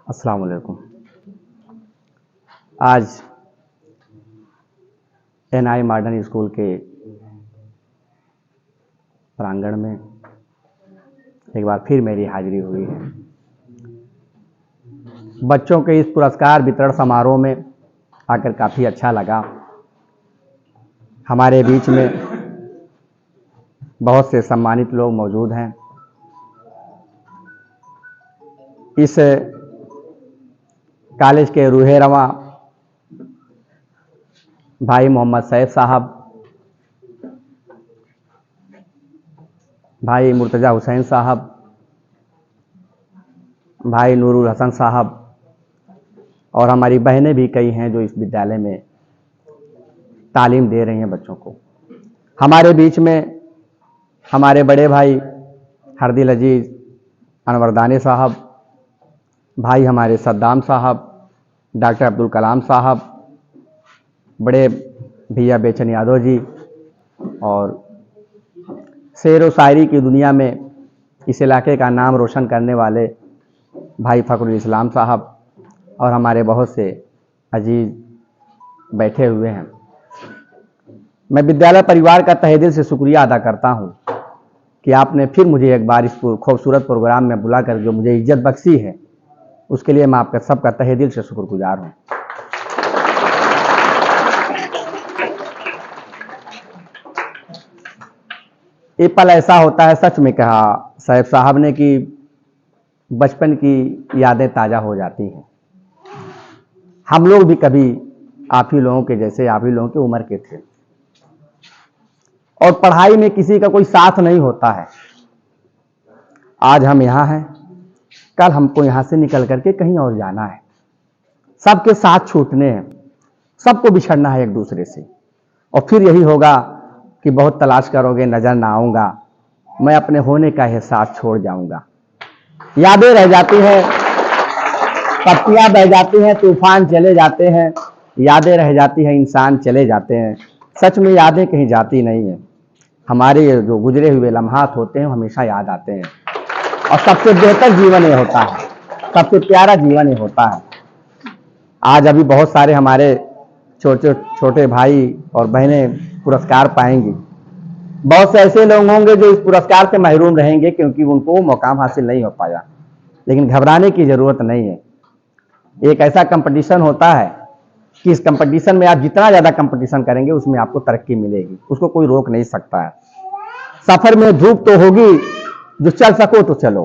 अस्सलाम वालेकुम। आज एनआई मॉडर्न स्कूल के प्रांगण में एक बार फिर मेरी हाजिरी हुई है। बच्चों के इस पुरस्कार वितरण समारोह में आकर काफ़ी अच्छा लगा। हमारे बीच में बहुत से सम्मानित लोग मौजूद हैं। इस कॉलेज के रूहे रवा भाई मोहम्मद सैफ साहब, भाई मुर्तज़ा हुसैन साहब, भाई नूरुल हसन साहब और हमारी बहनें भी कई हैं जो इस विद्यालय में तालीम दे रही हैं बच्चों को। हमारे बीच में हमारे बड़े भाई हरदिल अजीज अनवरदानी साहब, भाई हमारे सद्दाम साहब, डॉक्टर अब्दुल कलाम साहब, बड़े भैया बेचन यादव जी और शेर व शायरी की दुनिया में इस इलाके का नाम रोशन करने वाले भाई फ़खरुल इस्लाम साहब और हमारे बहुत से अजीज बैठे हुए हैं। मैं विद्यालय परिवार का तहे दिल से शुक्रिया अदा करता हूं कि आपने फिर मुझे एक बार इस खूबसूरत प्रोग्राम में बुलाकर जो मुझे इज्जत बख्शी है, उसके लिए मैं आपका सबका तहे दिल से शुक्रगुजार हूं। एक पल ऐसा होता है, सच में कहा सैफ साहब ने, कि बचपन की यादें ताज़ा हो जाती हैं। हम लोग भी कभी आप ही लोगों के जैसे, आप ही लोगों की उम्र के थे और पढ़ाई में किसी का कोई साथ नहीं होता है। आज हम यहाँ हैं, कल हमको यहाँ से निकल करके कहीं और जाना है। सबके साथ छूटने हैं, सबको बिछड़ना है एक दूसरे से, और फिर यही होगा कि बहुत तलाश करोगे नजर ना आऊंगा, मैं अपने होने का एहसास छोड़ जाऊंगा। यादें रह जाती हैं, पत्तियां बह जाती हैं, तूफान चले जाते हैं, यादें रह जाती हैं, इंसान चले जाते हैं। सच में यादें कहीं जाती नहीं है। हमारे जो गुजरे हुए लम्हात होते हैं हमेशा याद आते हैं, और सबसे बेहतर जीवन ये होता है, सबसे प्यारा जीवन ये होता है। आज अभी बहुत सारे हमारे छोटे छोटे भाई और बहनें पुरस्कार पाएंगी। बहुत से ऐसे लोग होंगे जो इस पुरस्कार से महरूम रहेंगे क्योंकि उनको वो मुकाम हासिल नहीं हो पाया, लेकिन घबराने की जरूरत नहीं है। एक ऐसा कंपटीशन होता है कि इस कंपटीशन में आप जितना ज्यादा कंपटीशन करेंगे उसमें आपको तरक्की मिलेगी, उसको कोई रोक नहीं सकता है। सफर में धूप तो होगी, जो चल सको तो चलो,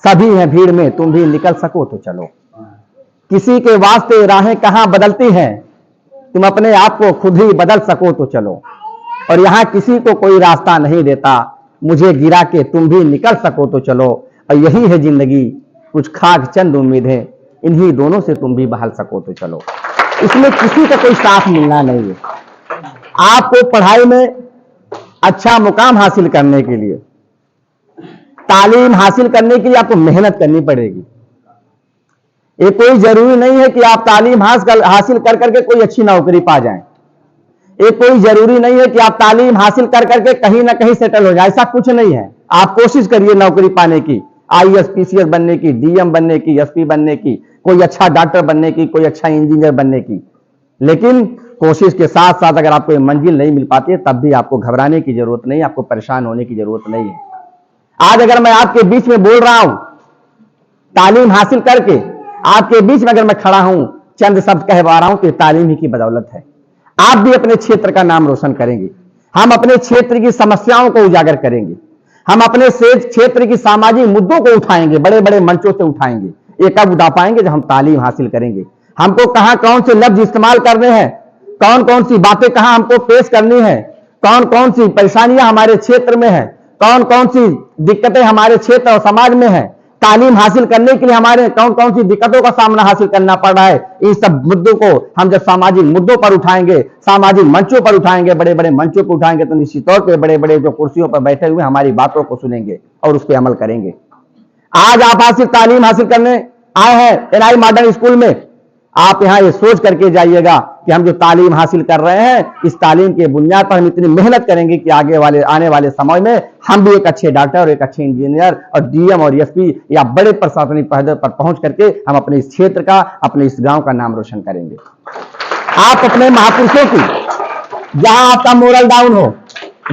सभी हैं भीड़ में, तुम भी निकल सको तो चलो। किसी के वास्ते राहें कहां बदलती हैं, तुम अपने आप को खुद ही बदल सको तो चलो। और यहां किसी को कोई रास्ता नहीं देता, मुझे गिरा के तुम भी निकल सको तो चलो। और यही है जिंदगी, कुछ खाक चंद उम्मीदें, इन्हीं दोनों से तुम भी बहाल सको तो चलो। इसमें किसी का कोई साथ मिलना नहीं है। आपको पढ़ाई में अच्छा मुकाम हासिल करने के लिए, तालीम हासिल करने के लिए आपको मेहनत करनी पड़ेगी। ये कोई जरूरी नहीं है कि आप तालीम हासिल कर करके कोई अच्छी नौकरी पा जाएं। ये कोई जरूरी नहीं है कि आप तालीम हासिल कर करके कहीं ना कहीं सेटल हो जाए, ऐसा कुछ नहीं है। आप कोशिश करिए नौकरी पाने की, आईएएस पीसीएस बनने की, डीएम बनने की, एसपी बनने की, कोई अच्छा डॉक्टर बनने की, कोई अच्छा इंजीनियर बनने की। लेकिन कोशिश के साथ साथ अगर आपको मंजिल नहीं मिल पाती है तब भी आपको घबराने की जरूरत नहीं, आपको परेशान होने की जरूरत नहीं है। आज अगर मैं आपके बीच में बोल रहा हूं, तालीम हासिल करके आपके बीच में अगर मैं खड़ा हूं, चंद शब्द कह पा रहा हूं, तो तालीम ही की बदौलत है। आप भी अपने क्षेत्र का नाम रोशन करेंगे, हम अपने क्षेत्र की समस्याओं को उजागर करेंगे, हम अपने क्षेत्र की सामाजिक मुद्दों को उठाएंगे, बड़े बड़े मंचों से उठाएंगे। ये कब उठा पाएंगे? जब हम तालीम हासिल करेंगे। हमको कहां कौन से लफ्ज इस्तेमाल करने हैं, कौन कौन सी बातें कहां हमको पेश करनी है, कौन कौन सी परेशानियां हमारे क्षेत्र में है, कौन कौन सी दिक्कतें हमारे क्षेत्र और समाज में है, तालीम हासिल करने के लिए हमारे कौन कौन सी दिक्कतों का सामना हासिल करना पड़ रहा है, इन सब मुद्दों को हम जब सामाजिक मुद्दों पर उठाएंगे, सामाजिक मंचों पर उठाएंगे, बड़े बड़े मंचों पर उठाएंगे, तो निश्चित तौर पर बड़े बड़े जो कुर्सियों पर बैठे हुए हमारी बातों को सुनेंगे और उस पर अमल करेंगे। आज आप हासिल तालीम हासिल करने आए हैं एनआई मॉडर्न स्कूल में, आप यहां ये सोच करके जाइएगा कि हम जो तालीम हासिल कर रहे हैं, इस तालीम के बुनियाद पर हम इतनी मेहनत करेंगे कि आने वाले समय में हम भी एक अच्छे डॉक्टर और एक अच्छे इंजीनियर और डीएम और एसपी या बड़े प्रशासनिक पद पर पहुंच करके हम अपने इस क्षेत्र का, अपने इस गांव का नाम रोशन करेंगे। आप अपने महापुरुषों की, जहां आपका मोरल डाउन हो,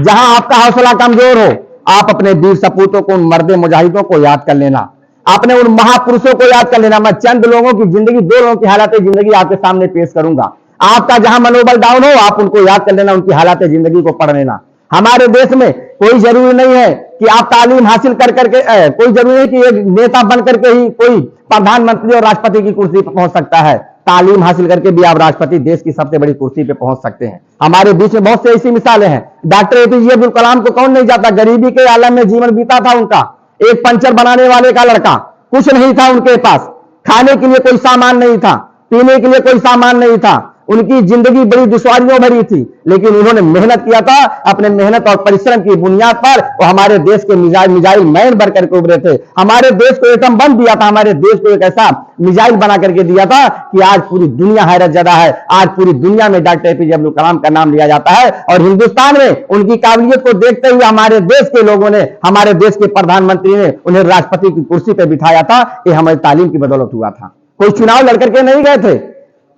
जहां आपका हौसला कमजोर हो, आप अपने वीर सपूतों को, मर्द मुजाहिदों को याद कर लेना, अपने उन महापुरुषों को याद कर लेना। मैं चंद लोगों की जिंदगी, 2 लोगों की हालात जिंदगी आपके सामने पेश करूंगा। आपका जहां मनोबल डाउन हो, आप उनको याद कर लेना, उनकी हालात जिंदगी को पढ़ लेना। हमारे देश में कोई जरूरी नहीं है कि आप तालीम हासिल कर करके, कोई जरूरी नहीं कि एक नेता बन करके ही कोई प्रधानमंत्री और राष्ट्रपति की कुर्सी पर पहुंच सकता है। तालीम हासिल करके भी आप राष्ट्रपति, देश की सबसे बड़ी कुर्सी पे पहुंच सकते हैं। हमारे बीच में बहुत से ऐसी मिसालें हैं। डॉक्टर एपीजे अब्दुल कलाम को कौन नहीं जाता, गरीबी के आलम में जीवन बीता था उनका। एक पंचर बनाने वाले का लड़का, कुछ नहीं था उनके पास, खाने के लिए कोई सामान नहीं था, पीने के लिए कोई सामान नहीं था, उनकी जिंदगी बड़ी दुश्वारियों भरी थी, लेकिन उन्होंने मेहनत किया था। अपने मेहनत और परिश्रम की बुनियाद पर वो हमारे देश के मिसाइल मैन बन करके उभरे थे। हमारे देश को एटम बम दिया था, हमारे देश को एक ऐसा मिसाइल बना करके दिया था कि आज पूरी दुनिया हैरत ज़दा है। आज पूरी दुनिया में डॉक्टर एपीजे अब्दुल कलाम का नाम लिया जाता है और हिंदुस्तान में उनकी काबिलियत को देखते हुए हमारे देश के लोगों ने, हमारे देश के प्रधानमंत्री ने उन्हें राष्ट्रपति की कुर्सी पर बिठाया था। ये हमारी तालीम की बदौलत हुआ था। कोई चुनाव लड़ करके नहीं गए थे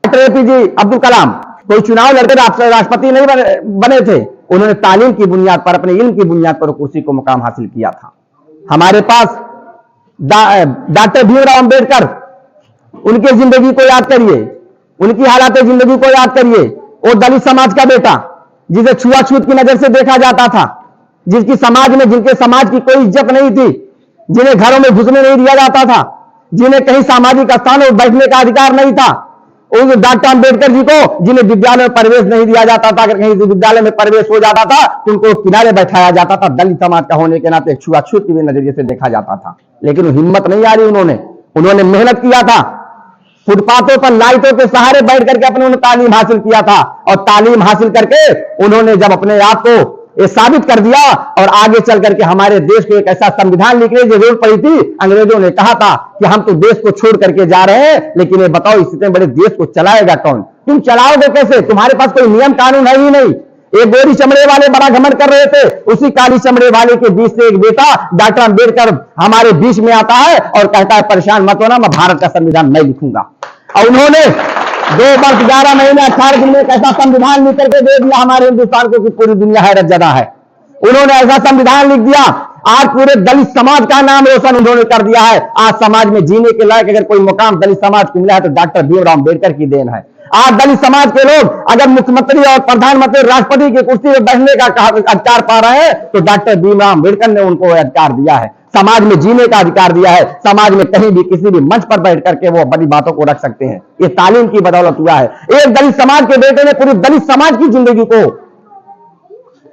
डॉक्टर एपीजे अब्दुल कलाम, कोई चुनाव लड़कर राष्ट्रपति नहीं बने थे। उन्होंने तालीम की बुनियाद पर, अपने इल्म की बुनियाद पर कुर्सी को मुकाम हासिल किया था। हमारे पास डॉक्टर भीमराव अंबेडकर, उनकी जिंदगी को याद करिए, उनकी हालात जिंदगी को याद करिए। वो दलित समाज का बेटा, जिसे छुआछूत की नजर से देखा जाता था, जिनके समाज की कोई इज्जत नहीं थी, जिन्हें घरों में घुसने नहीं दिया जाता था, जिन्हें कहीं सामाजिक स्थानों पर बैठने का अधिकार नहीं था। उस डॉक्टर अंबेडकर जी को, जिन्हें विद्यालय में प्रवेश नहीं दिया जाता था, अगर कहीं विद्यालय में प्रवेश हो जाता था तो उनको किनारे बैठाया जाता था। दलित समाज का होने के नाते छुआछूत की नजरिए से देखा जाता था, लेकिन हिम्मत नहीं आ रही। उन्होंने मेहनत किया था, फुटपाथों पर लाइटों के सहारे बैठ करके अपने तालीम हासिल किया था। और तालीम हासिल करके उन्होंने जब अपने आप को ये साबित कर दिया और आगे चल करके हमारे देश को एक ऐसा संविधान लिखने की जरूरत पड़ी थी। अंग्रेजों ने कहा था कि हम तो देश को छोड़ करके जा रहे हैं, लेकिन ये बताओ इस इतने बड़े देश को चलाएगा कौन? तुम चलाओगे कैसे? तुम्हारे पास कोई नियम कानून है ही नहीं। एक गोरी चमड़े वाले बड़ा घमंड कर रहे थे, उसी काली चमड़े वाले के बीच से एक बेटा डॉक्टर अंबेडकर हमारे बीच में आता है और कहता है परेशान मत होना, मैं भारत का संविधान मैं लिखूंगा। और उन्होंने 2 वर्ष 11 महीने 18 दिन में एक ऐसा संविधान लिख करके दे दिया हमारे हिंदुस्तान को कि पूरी दुनिया हैरत ज़दा है। उन्होंने ऐसा संविधान लिख दिया, आज पूरे दलित समाज का नाम रोशन उन्होंने कर दिया है। आज समाज में जीने के लायक अगर कोई मुकाम दलित समाज को मिला है तो डॉक्टर भीमराव अंबेडकर की देन है। आज दलित समाज के लोग अगर मुख्यमंत्री और प्रधानमंत्री, राष्ट्रपति की कुर्सी पर बैठने का अधिकार पा रहे हैं तो डॉक्टर भीमराव अंबेडकर ने उनको अधिकार दिया है। समाज में जीने का अधिकार दिया है, समाज में कहीं भी किसी भी मंच पर बैठ करके वो बड़ी बातों को रख सकते हैं। ये तालीम की बदौलत हुआ है। एक दलित समाज के बेटे ने पूरी दलित समाज की जिंदगी को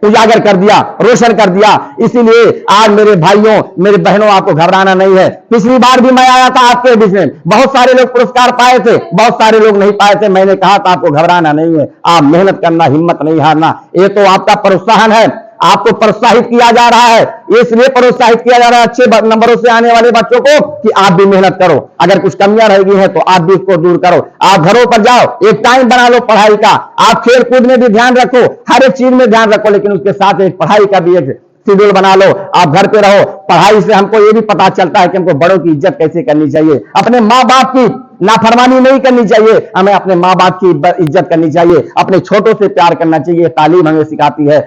उजागर कर दिया, रोशन कर दिया। इसीलिए आज मेरे भाइयों, मेरे बहनों, आपको घबराना नहीं है। पिछली बार भी मैं आया था आपके बीच में, बहुत सारे लोग पुरस्कार पाए थे, बहुत सारे लोग नहीं पाए थे। मैंने कहा था आपको घबराना नहीं है, आप मेहनत करना, हिम्मत नहीं हारना। ये तो आपका प्रोत्साहन है, आपको प्रोत्साहित किया जा रहा है। इसलिए प्रोत्साहित किया जा रहा है अच्छे नंबरों से आने वाले बच्चों को कि आप भी मेहनत करो। अगर कुछ कमियां रह गई हैं तो आप भी इसको दूर करो। आप घरों पर जाओ, एक टाइम बना लो पढ़ाई का। आप खेल कूद में भी ध्यान रखो, हर एक चीज में ध्यान रखो, लेकिन उसके साथ एक पढ़ाई का भी एक शेड्यूल बना लो। आप घर पे रहो, पढ़ाई से हमको ये भी पता चलता है कि हमको बड़ों की इज्जत कैसे करनी चाहिए, अपने माँ बाप की नाफरमानी नहीं करनी चाहिए, हमें अपने माँ बाप की इज्जत करनी चाहिए, अपने छोटों से प्यार करना चाहिए। तालीम हमें सिखाती है।